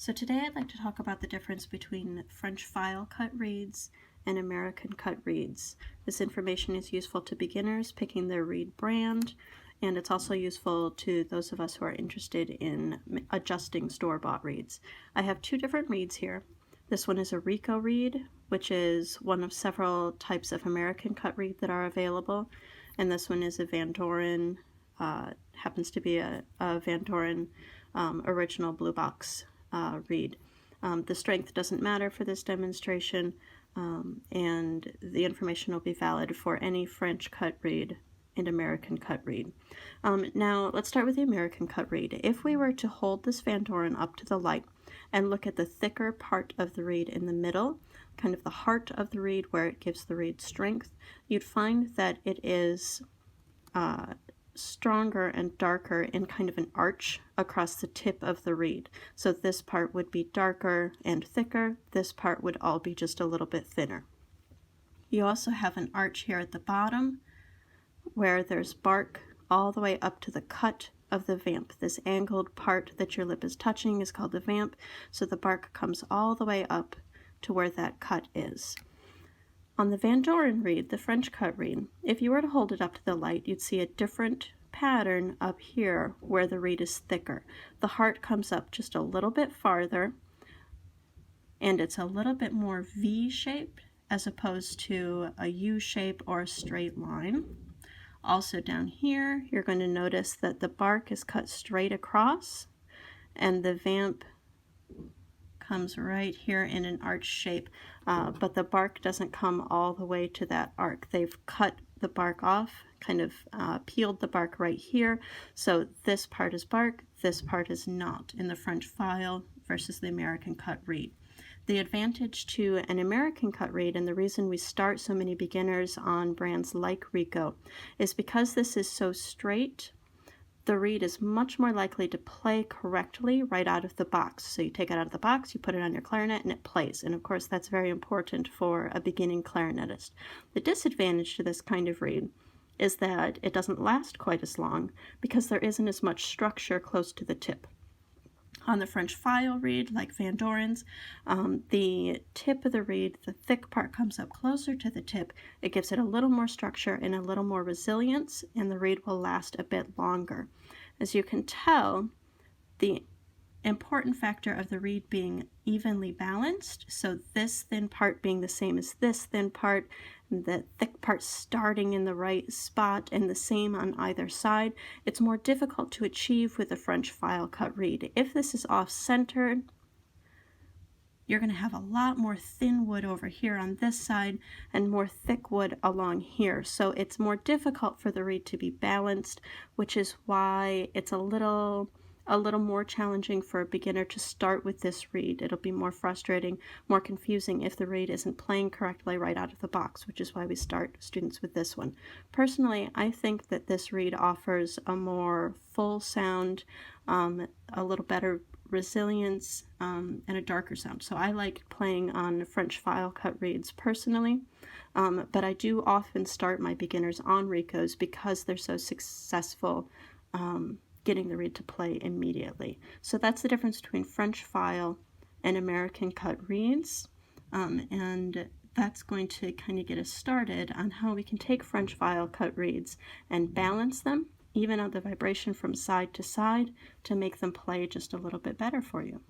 So today I'd like to talk about the difference between French file cut reeds and American cut reeds. This information is useful to beginners picking their reed brand, and it's also useful to those of us who are interested in adjusting store-bought reeds. I have two different reeds here. This one is a Rico reed, which is one of several types of American cut reed that are available, and this one is a Vandoren, happens to be a Vandoren original blue box reed. The strength doesn't matter for this demonstration, and the information will be valid for any French cut reed and American cut reed. Now let's start with the American cut reed. If we were to hold this Vandoren up to the light and look at the thicker part of the reed in the middle, kind of the heart of the reed where it gives the reed strength, you'd find that it is stronger and darker in kind of an arch across the tip of the reed. So this part would be darker and thicker. This part would all be just a little bit thinner. You also have an arch here at the bottom where there's bark all the way up to the cut of the vamp. This angled part that your lip is touching is called the vamp. So the bark comes all the way up to where that cut is. On the Vandoren reed, the French cut reed, if you were to hold it up to the light, you'd see a different pattern up here where the reed is thicker. The heart comes up just a little bit farther, and it's a little bit more V-shaped as opposed to a U-shape or a straight line. Also down here, you're going to notice that the bark is cut straight across, and the vamp comes right here in an arch shape, but the bark doesn't come all the way to that arc. They've cut the bark off, kind of peeled the bark right here, so this part is bark, this part is not in the French file versus the American cut reed. The advantage to an American cut reed, and the reason we start so many beginners on brands like Rico, is because this is so straight, the reed is much more likely to play correctly right out of the box. So you take it out of the box, you put it on your clarinet, and it plays. And of course, that's very important for a beginning clarinetist. The disadvantage to this kind of reed is that it doesn't last quite as long because there isn't as much structure close to the tip. On the French file reed, like Vandoren's, the tip of the reed, the thick part comes up closer to the tip. It gives it a little more structure and a little more resilience, and the reed will last a bit longer. As you can tell, the important factor of the reed being evenly balanced, so this thin part being the same as this thin part, the thick part starting in the right spot and the same on either side, it's more difficult to achieve with a French file cut reed. If this is off-centered, you're going to have a lot more thin wood over here on this side and more thick wood along here. So it's more difficult for the reed to be balanced, which is why it's a little more challenging for a beginner to start with this reed. It'll be more frustrating, more confusing if the reed isn't playing correctly right out of the box, which is why we start students with this one. Personally, I think that this reed offers a more full sound, a little better resilience, and a darker sound. So I like playing on French file cut reeds personally, but I do often start my beginners on Ricos because they're so successful getting the reed to play immediately. So that's the difference between French file and American cut reeds, and that's going to kind of get us started on how we can take French file cut reeds and balance them, even out the vibration from side to side, to make them play just a little bit better for you.